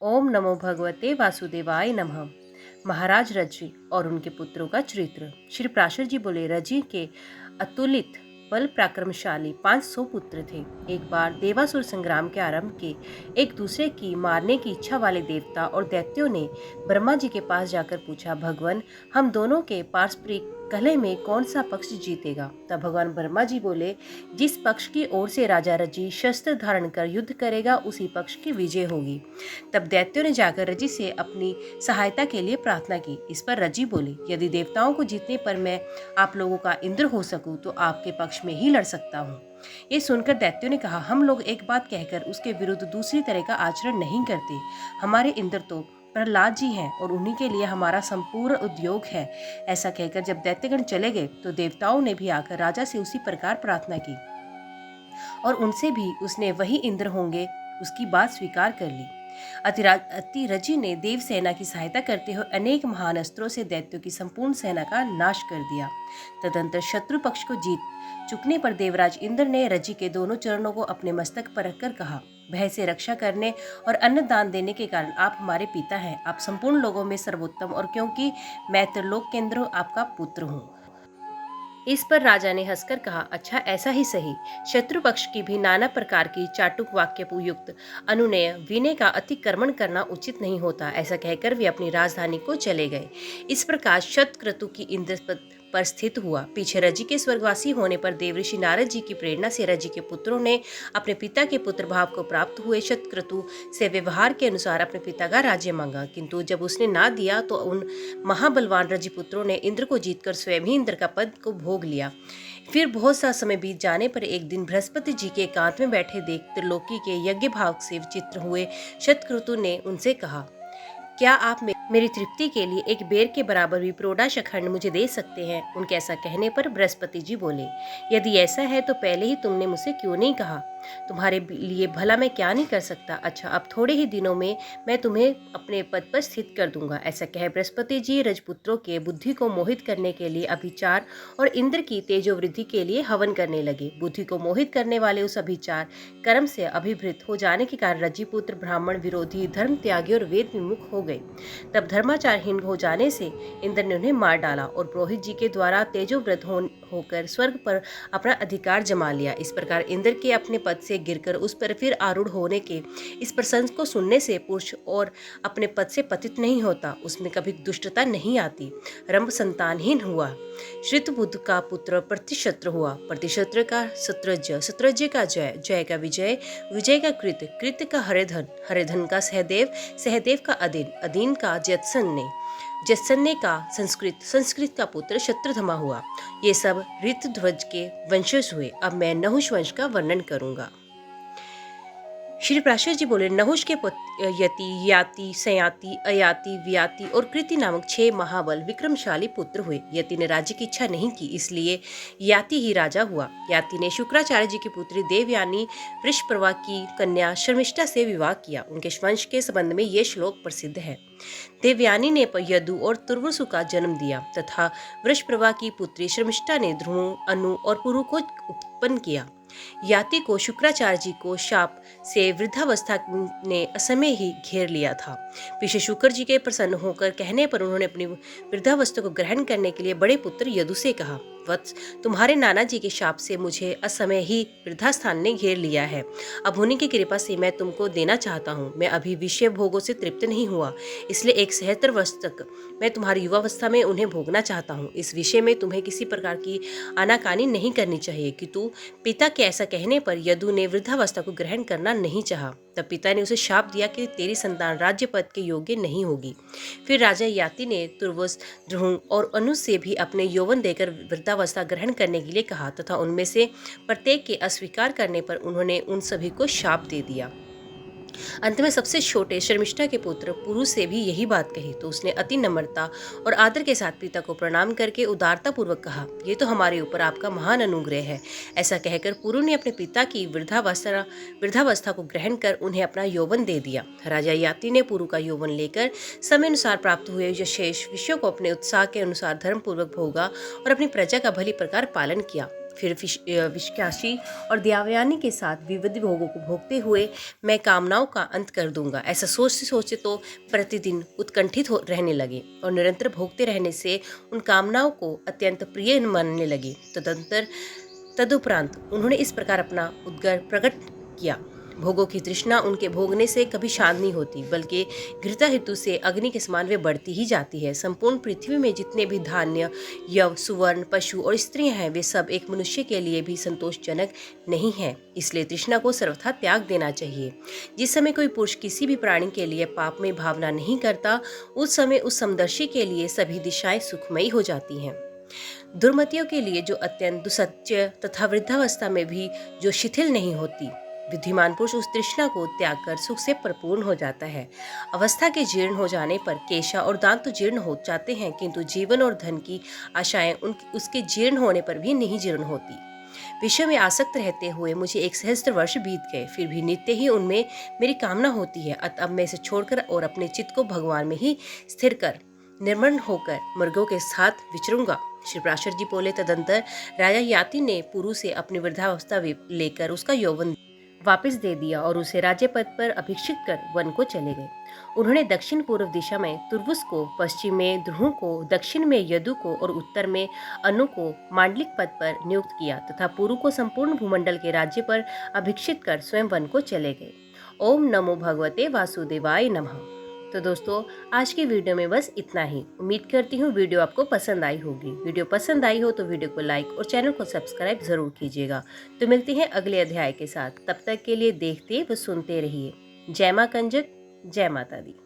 ओम नमो भगवते वासुदेवाय नमः। महाराज रज्जी और उनके पुत्रों का चरित्र। श्री प्राशर जी बोले, रज्जी के अतुलित बल पराक्रमशाली 500 पुत्र थे। एक बार देवासुर संग्राम के आरंभ के एक दूसरे की मारने की इच्छा वाले देवता और दैत्यों ने ब्रह्मा जी के पास जाकर पूछा, भगवान, हम दोनों के पारस्परिक कलह में कौन सा पक्ष जीतेगा? तब भगवान ब्रह्मा जी बोले, जिस पक्ष की ओर से राजा रज्जी शस्त्र धारण कर युद्ध करेगा उसी पक्ष की विजय होगी। तब दैत्यों ने जाकर रज्जी से अपनी सहायता के लिए प्रार्थना की। इस पर रज्जी बोले, यदि देवताओं को जीतने पर मैं आप लोगों का इंद्र हो सकूं तो आपके पक्ष में ही लड़ सकता हूँ। ये सुनकर दैत्यों ने कहा, हम लोग एक बात कहकर उसके विरुद्ध दूसरी तरह का आचरण नहीं करते। हमारे इंद्र तो प्रहलाद जी हैं और उन्हीं के लिए हमारा संपूर्ण उद्योग है। ऐसा कहकर जब दैत्यगण चले गए तो देवताओं ने भी आकर राजा से उसी प्रकार प्रार्थना की और उनसे भी उसने वही इंद्र होंगे उसकी बात स्वीकार कर ली। अतिरजी ने देव सेना की सहायता करते हुए अनेक महान अस्त्रों से दैत्यों की संपूर्ण सेना का नाश कर दिया। तदंतर शत्रु पक्ष को जीत चुकने पर देवराज इंद्र ने रज्जी के दोनों चरणों को अपने मस्तक पर रखकर कहा, भय से रक्षा करने और अन्न दान देने के कारण आप हमारे पिता हैं। आप संपूर्ण लोगों में सर्वोत्तम, और क्योंकि मैं त्रिलोक के इंद्र आपका पुत्र हूँ। इस पर राजा ने हंसकर कहा, अच्छा ऐसा ही सही। शत्रु पक्ष की भी नाना प्रकार की चाटुक वाक्य युक्त अनुनय विनय का अतिक्रमण करना उचित नहीं होता। ऐसा कहकर वे अपनी राजधानी को चले गए। इस प्रकार शतक्रतु की इंद्र पर स्थित हुआ। पीछे रज्जी के स्वर्गवासी होने पर देवऋषि नारद जी की प्रेरणा से रज्जी के पुत्रों ने अपने पिता के पुत्र भाव को प्राप्त हुए शतक्रतु से व्यवहार के अनुसार अपने पिता का राज्य मांगा, किंतु जब उसने ना दिया तो उन महाबलवान रज्जी पुत्रों ने इंद्र को जीतकर स्वयं ही इंद्र का पद को भोग लिया। फिर बहुत सा समय बीत जाने पर एक दिन बृहस्पति जी के एकांत में बैठे देख त्रिलोकी के यज्ञ भाव से विचित्र हुए शतक्रतु ने उनसे कहा, क्या आप मेरी तृप्ति के लिए एक बेर के बराबर भी प्रोडाश खंड मुझे दे सकते हैं? उनके ऐसा कहने पर बृहस्पति जी बोले, यदि ऐसा है तो पहले ही तुमने मुझसे क्यों नहीं कहा? तुम्हारे लिए भला मैं क्या नहीं कर सकता। अच्छा, अब थोड़े ही दिनों में मैं तुम्हें अपने पद पर स्थित कर दूंगा। ऐसा कह बृहस्पति जी रजपुत्रों के बुद्धि को मोहित करने के लिए अभिचार और इंद्र की तेजो वृद्धि के लिए हवन करने लगे। बुद्धि को मोहित करने वाले उस अभिचार कर्म से अभिभृत हो जाने के कारण रज्जीपुत्र ब्राह्मण विरोधी, धर्म त्यागी और वेद विमुख हो गए। तब धर्माचारहीन हो जाने से इंद्र ने उन्हें मार डाला और पुरोहित जी के द्वारा तेजोवृद्ध होकर स्वर्ग पर अपना अधिकार जमा लिया। इस प्रकार इंद्र के अपने पद से गिरकर उस पर फिर आरूढ़ होने के इस प्रसंग को सुनने से पुरुष और अपने पद से पतित नहीं होता, उसमें कभी दुष्टता नहीं आती। रंभ संतानहीन हुआ, श्रितबुद्ध का पुत्र प्रतिशत्र हुआ, प्रतिशत्र का शत्रज्य, शत्रज्य का जय, जय का विजय, विजय का कृत, कृत का हरिधन, हरिधन का सहदेव, सहदेव का अदिन, अदिन का जत्सन्ने, जत्सन्ने का संस्कृत, संस्कृत का पुत्र शत्रुधमा हुआ। ये सब ऋतध्वज के वंशज हुए। अब मैं नहुष वंश का वर्णन करूंगा। श्री प्राशर जी बोले, नहुष के पुत्र यति, याति, सयाति, अयाति, व्याति और कृति नामक 6 महाबल विक्रमशाली पुत्र हुए। यति ने राज्य की इच्छा नहीं की, इसलिए याति ही राजा हुआ। याति ने शुक्राचार्य जी की पुत्री देवयानी वृषपर्वा की कन्या शर्मिष्ठा से विवाह किया। उनके वंश के संबंध में ये श्लोक प्रसिद्ध है। देवयानी ने यदु और तुर्वसु का जन्म दिया तथा वृषपर्वा की पुत्री शर्मिष्ठा ने ध्रुव, अनु और पुरु को उत्पन्न किया। याति को शुक्राचार्य जी को शाप से वृद्धावस्था ने असमय ही घेर लिया था। पीछे शुक्र जी के प्रसन्न होकर कहने पर उन्होंने अपनी वृद्धावस्था को ग्रहण करने के लिए बड़े पुत्र यदु से कहा, वत्स, तुम्हारे नाना जी के शाप से मुझे असमय ही वृद्धास्थान ने घेर लिया है। अब उन्हीं की कृपा से मैं तुमको देना चाहता हूँ। मैं अभी विषय भोगों से तृप्त नहीं हुआ, इसलिए 71 वर्ष तक मैं तुम्हारी युवावस्था में उन्हें भोगना चाहता हूँ। इस विषय में तुम्हें किसी प्रकार की आनाकानी नहीं करनी चाहिए। किंतु पिता के ऐसा कहने पर यदु ने वृद्धावस्था को ग्रहण करना नहीं चाहा। तब पिता ने उसे शाप दिया कि तेरी संतान राज्य पद के योग्य नहीं होगी। फिर राजा याति ने तुर्वस, ध्रुव और अनु से भी अपने यौवन देकर वृद्धावस्था ग्रहण करने के लिए कहा तथा उनमें से प्रत्येक के अस्वीकार करने पर उन्होंने उन सभी को शाप दे दिया। अंत में सबसे छोटे शर्मिष्ठा के पुत्र पुरु से भी यही बात कही तो उसने अति नम्रता और आदर के साथ पिता को प्रणाम करके उदारता पूर्वक कहा, ये तो हमारे ऊपर आपका महान अनुग्रह है। ऐसा कहकर पुरु ने अपने पिता की वृद्धावस्था को ग्रहण कर उन्हें अपना यौवन दे दिया। राजा याति ने पुरु का यौवन लेकर समय अनुसार प्राप्त हुए शेष विषयों को अपने उत्साह के अनुसार धर्म पूर्वक भोगा और अपनी प्रजा का भली प्रकार पालन किया। फिर विषकाशी और देवयानी के साथ विविध भोगों को भोगते हुए मैं कामनाओं का अंत कर दूंगा। ऐसा सोचते सोचते तो प्रतिदिन उत्कंठित रहने लगे और निरंतर भोगते रहने से उन कामनाओं को अत्यंत प्रिय मानने लगे। तदुपरांत उन्होंने इस प्रकार अपना उद्गार प्रकट किया। भोगों की तृष्णा उनके भोगने से कभी शांत नहीं होती, बल्कि घृता हेतु से अग्नि के समान वे बढ़ती ही जाती है। संपूर्ण पृथ्वी में जितने भी धान्य, यव, सुवर्ण, पशु और स्त्रियां हैं, वे सब एक मनुष्य के लिए भी संतोषजनक नहीं है। इसलिए तृष्णा को सर्वथा त्याग देना चाहिए। जिस समय कोई पुरुष किसी भी प्राणी के लिए पाप में भावना नहीं करता, उस समय उस समदर्शी के लिए सभी दिशाएं सुखमयी हो जाती हैं। दुर्मतियों के लिए जो अत्यंत दुसच्य तथा वृद्धावस्था में भी जो शिथिल नहीं होती, बुद्धिमान पुरुष उस तृष्णा को त्याग कर सुख से परिपूर्ण हो जाता है। अवस्था के जीर्ण हो जाने पर केशा और दांत तो जीर्ण हो जाते हैं, किंतु जीवन और धन की आशाएं उसके जीर्ण होने पर भी नहीं जीर्ण होती। विषय में आसक्त रहते हुए मुझे 1 सहस्त्र वर्ष बीत गए, फिर भी नित्य ही उनमें मेरी कामना होती है। अतः अब मैं इसे छोड़कर और अपने चित्त को भगवान में ही स्थिर कर निर्मल होकर मृगों के साथ विचरूंगा। श्री पराशर जी बोले, तदंतर राजा याति ने पुरु से अपनी वृद्धावस्था लेकर उसका यौवन वापस दे दिया और उसे राज्य पद पर अभिषिक्त कर वन को चले गए। उन्होंने दक्षिण पूर्व दिशा में तुर्वुस को, पश्चिम में द्रुह को, दक्षिण में यदु को और उत्तर में अनु को मांडलिक पद पर नियुक्त किया तथा पुरु को संपूर्ण भूमंडल के राज्य पर अभिषिक्त कर स्वयं वन को चले गए। ओम नमो भगवते वासुदेवाय नमः। तो दोस्तों, आज की वीडियो में बस इतना ही। उम्मीद करती हूँ वीडियो आपको पसंद आई होगी। वीडियो पसंद आई हो तो वीडियो को लाइक और चैनल को सब्सक्राइब जरूर कीजिएगा। तो मिलते हैं अगले अध्याय के साथ। तब तक के लिए देखते व सुनते रहिए। जय मां कंजक, जय माता दी।